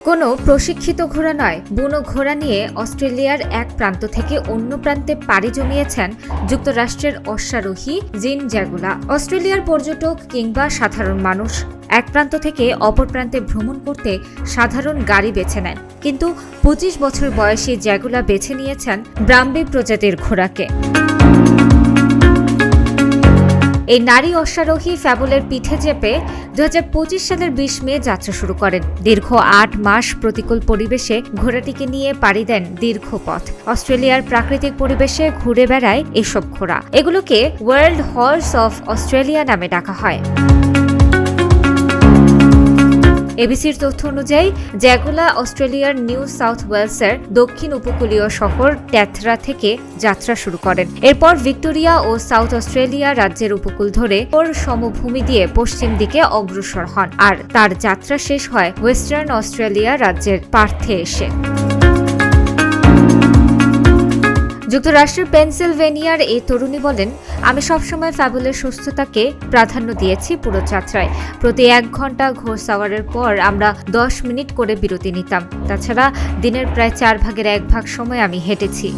কোনো প্রশিক্ষিত ঘোড়া নয়, বুনো ঘোড়া নিয়ে অস্ট্রেলিয়ার এক প্রান্ত থেকে অন্য প্রান্তে পাড়ি জমিয়েছেন যুক্তরাষ্ট্রের অশ্বারোহী জিন জ্যাগুলা। অস্ট্রেলিয়ার পর্যটক কিংবা সাধারণ মানুষ এক প্রান্ত থেকে অপর প্রান্তে ভ্রমণ করতে সাধারণ গাড়ি বেছে নেন, কিন্তু ২৫ বছর বয়সী জ্যাগুলা বেছে নিয়েছেন ব্রাম্বি প্রজাতির ঘোড়াকে। এই নারী অশ্বারোহী ফ্যাবলের পিঠে চেপে ২০২৫ সালের ২০ মে যাত্রা শুরু করেন। দীর্ঘ ৮ মাস প্রতিকূল পরিবেশে ঘোড়াটিকে নিয়ে পাড়ি দেন দীর্ঘ পথ। অস্ট্রেলিয়ার প্রাকৃতিক পরিবেশে ঘুরে বেড়ায় এসব ঘোড়া। এগুলোকে ওয়ার্ল্ড হর্স অফ অস্ট্রেলিয়া নামে ডাকা হয়। এবিসির তথ্য অনুযায়ী জ্যাগুলা অস্ট্রেলিয়ার নিউ সাউথ ওয়েলসের দক্ষিণ উপকূলীয় শহর ট্যাথরা থেকে যাত্রা শুরু করেন। এরপর ভিক্টোরিয়া ও সাউথ অস্ট্রেলিয়া রাজ্যের উপকূল ধরে ওর সমভূমি দিয়ে পশ্চিম দিকে অগ্রসর হন, আর তার যাত্রা শেষ হয় ওয়েস্টার্ন অস্ট্রেলিয়া রাজ্যের পার্থে এসে। যুক্তরাষ্ট্রের পেনসিলভেনিয়ার এই তরুণী বলেন, আমি সবসময় ফ্যাবলের সুস্থতাকে প্রাধান্য দিয়েছি পুরো যাত্রায়। প্রতি ১ ঘন্টা ঘোড়সাওয়ারের পর আমরা ১০ মিনিট করে বিরতি নিতাম। তাছাড়া দিনের প্রায় ৪ ভাগের ১ ভাগ সময় আমি হেঁটেছি।